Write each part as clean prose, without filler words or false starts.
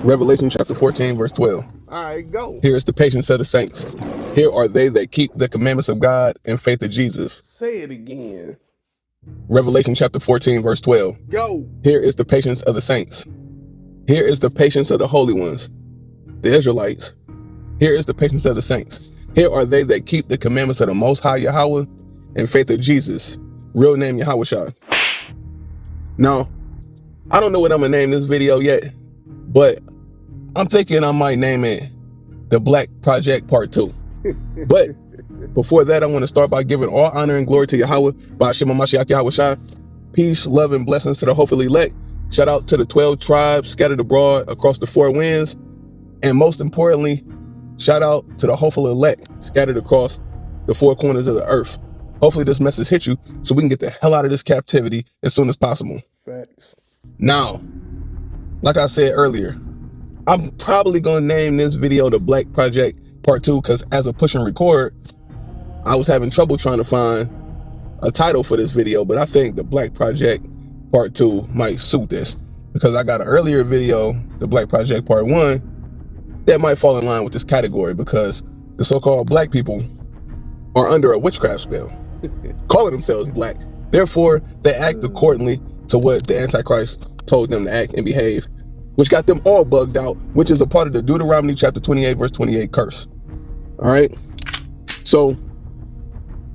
Revelation chapter 14, verse 12. All right, go. Here is the patience of the saints. Here are they that keep the commandments of God and faith of Jesus. Say it again. Revelation chapter 14, verse 12. Go. Here is the patience of the saints. Here is the patience of the holy ones, the Israelites. Here is the patience of the saints. Here are they that keep the commandments of the Most High Yahweh and faith of Jesus. Real name Yahushua. Now, I don't know what I'm going to name this video yet, but I'm thinking I might name it The Black Project Part 2. But before that, I want to start by giving all honor and glory to Yahweh, by Shema Mashiach Yahushua. Peace, love, and blessings to the hopefully elect. Shout out to the 12 tribes scattered abroad across the 4 winds. And most importantly, shout out to the hopeful elect scattered across the 4 corners of the earth. Hopefully this message hit you so we can get the hell out of this captivity as soon as possible. Facts. Now, like I said earlier, I'm probably going to name this video The Black Project Part 2 because as a push and record, I was having trouble trying to find a title for this video, but I think The Black Project Part 2 might suit this because I got an earlier video, The Black Project Part 1, that might fall in line with this category because the so-called black people are under a witchcraft spell, calling themselves black. Therefore, they act accordingly to what the Antichrist told them to act and behave, which got them all bugged out, which is a part of the Deuteronomy chapter 28, verse 28 curse. All right. So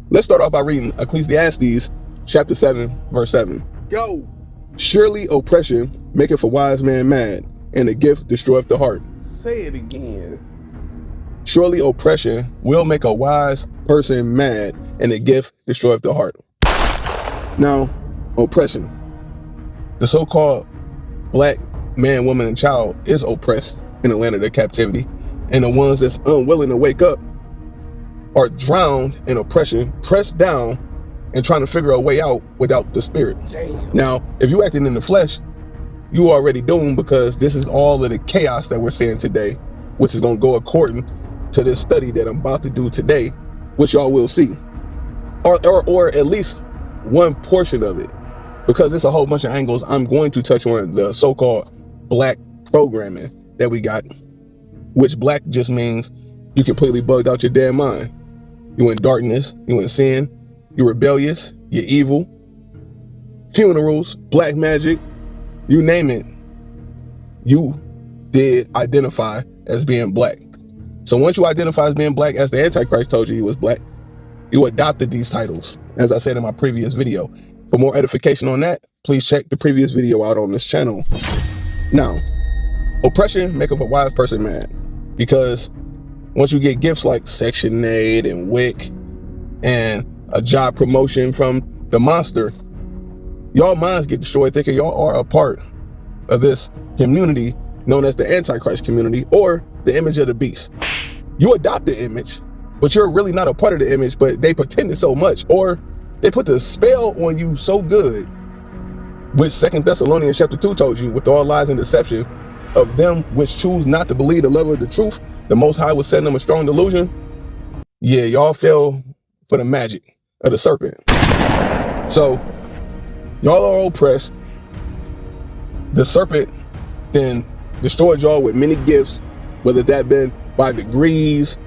let's start off by reading Ecclesiastes chapter 7, verse 7. Go. Surely oppression maketh a wise man mad, and a gift destroyeth the heart. Say it again. Surely oppression will make a wise person mad, and a gift destroyeth the heart. Now, oppression. The so-called black man, woman, and child is oppressed in the land of their captivity, and the ones that's unwilling to wake up are drowned in oppression, pressed down, and trying to figure a way out without the spirit. Damn. Now, if you acting in the flesh, you already doomed because this is all of the chaos that we're seeing today, which is going to go according to this study that I'm about to do today, which y'all will see, or at least one portion of it, because it's a whole bunch of angles. I'm going to touch on the so-called black programming that we got, which black just means you completely bugged out your damn mind. You in darkness, you in sin, you're rebellious, you're evil, funerals, black magic, you name it, you did identify as being black. So once you identify as being black, as the Antichrist told you was black, you adopted these titles, as I said in my previous video. For more edification on that, please check the previous video out on this channel. Now, oppression maketh a wise person mad, because once you get gifts like Section 8 and WIC and a job promotion from the monster, y'all minds get destroyed thinking y'all are a part of this community known as the Antichrist community, or the image of the beast. You adopt the image, but you're really not a part of the image, but they pretended so much, or they put the spell on you so good, which 2 Thessalonians chapter 2 told you, with all lies and deception of them which choose not to believe the love of the truth, the Most High will send them a strong delusion. Yeah, y'all fell for the magic of the serpent. So y'all are oppressed. The serpent then destroyed y'all with many gifts, whether that been by degrees,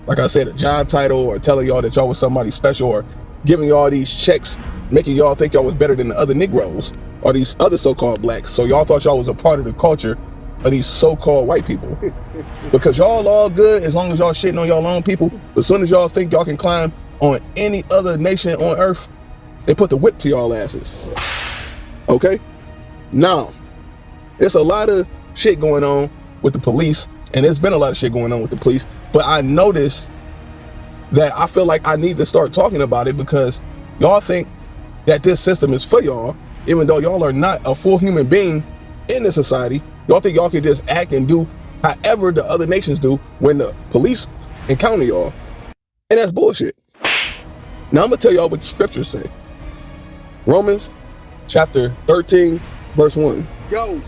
like I said, a job title, or telling y'all that y'all was somebody special, or giving y'all these checks, making y'all think y'all was better than the other Negroes or these other so-called blacks. So y'all thought y'all was a part of the culture of these so-called white people. Because y'all all good as long as y'all shitting on y'all own people. But as soon as y'all think y'all can climb on any other nation on earth, they put the whip to y'all asses. Okay? Now, there's a lot of shit going on with the police, and there's been a lot of shit going on with the police, but I noticed that I feel like I need to start talking about it because y'all think that this system is for y'all, even though y'all are not a full human being in this society. Y'all think y'all can just act and do however the other nations do when the police encounter y'all, and that's bullshit. Now I'm gonna tell y'all what the scriptures say. Romans chapter 13, verse 1. Go.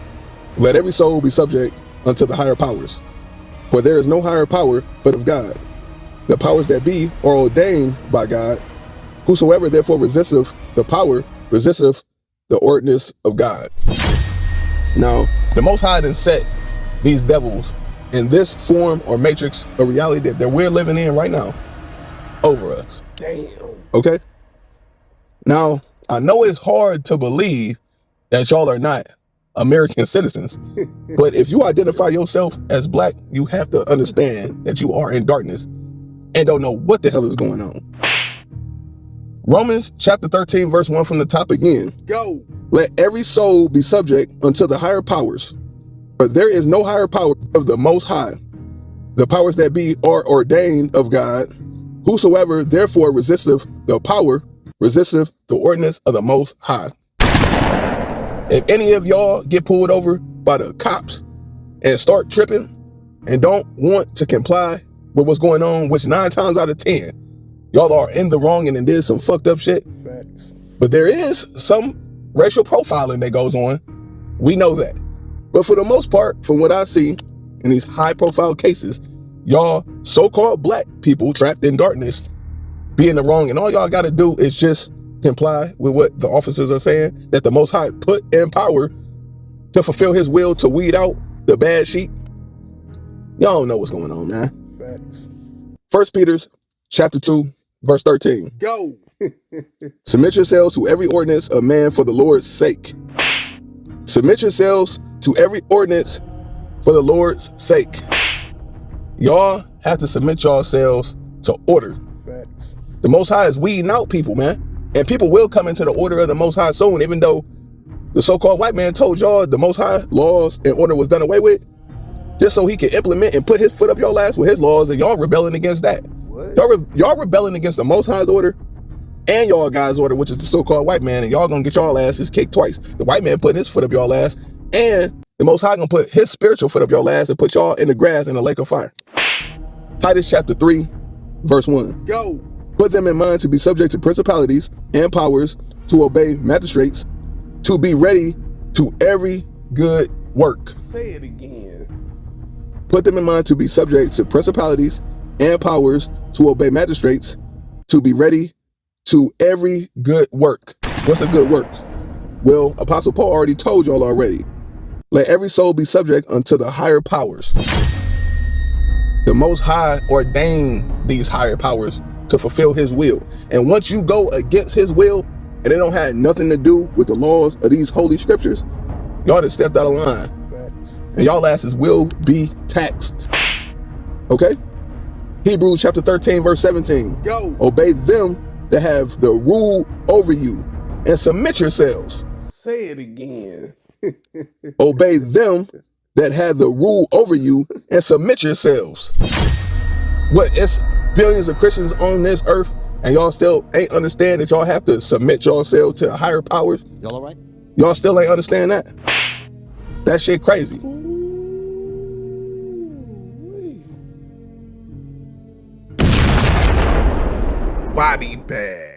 Let every soul be subject unto the higher powers, for there is no higher power but of God. The powers that be are ordained by God. Whosoever therefore resisteth the power, resisteth the ordinance of God. Now, the Most High done set these devils in this form or matrix of reality that we're living in right now over us. Damn. Okay? Now, I know it's hard to believe that y'all are not American citizens, but if you identify yourself as black, you have to understand that you are in darkness and don't know what the hell is going on. Romans chapter 13, verse 1 from the top again. Go. Let every soul be subject unto the higher powers, for there is no higher power of the Most High. The powers that be are ordained of God. Whosoever therefore resisteth the power, resisteth the ordinance of the Most High. If any of y'all get pulled over by the cops and start tripping and don't want to comply with what's going on, which 9 times out of 10, y'all are in the wrong and did some fucked up shit. Facts. But there is some racial profiling that goes on. We know that. But for the most part, from what I see in these high profile cases, y'all so-called black people trapped in darkness be in the wrong, and all y'all got to do is just comply with what the officers are saying, that the Most High put in power to fulfill his will to weed out the bad sheep. Y'all don't know what's going on, man. Facts. 1 Peter chapter 2, verse 13. Go. Submit yourselves to every ordinance of man for the Lord's sake. Submit yourselves to every ordinance for the Lord's sake. Y'all have to submit yourselves to order. Facts. The Most High is weeding out people, man. And people will come into the order of the Most High soon, even though the so-called white man told y'all the Most High laws and order was done away with, just so he can implement and put his foot up your ass with his laws, and y'all rebelling against that. What? Y'all rebelling against the Most High's order and y'all guys' order, which is the so-called white man, and y'all gonna get y'all asses kicked twice. The white man putting his foot up y'all ass, and the Most High gonna put his spiritual foot up y'all ass and put y'all in the grass in a lake of fire. Titus chapter 3, verse 1. Go. Put them in mind to be subject to principalities and powers, to obey magistrates, to be ready to every good work. Say it again. Put them in mind to be subject to principalities and powers, to obey magistrates, to be ready to every good work. What's a good work? Well, Apostle Paul already told y'all already. Let every soul be subject unto the higher powers. The Most High ordained these higher powers to fulfill his will. And once you go against his will, and it don't have nothing to do with the laws of these holy scriptures, y'all done stepped out of line. Facts. And y'all asses will be taxed. Okay? Hebrews chapter 13, verse 17. Go. Obey them that have the rule over you, and submit yourselves. Say it again. Obey them that have the rule over you, and submit yourselves. What, it's billions of Christians on this earth, and y'all still ain't understand that y'all have to submit yourselves to higher powers? Y'all all right? Y'all still ain't understand that? That shit crazy. Body bag.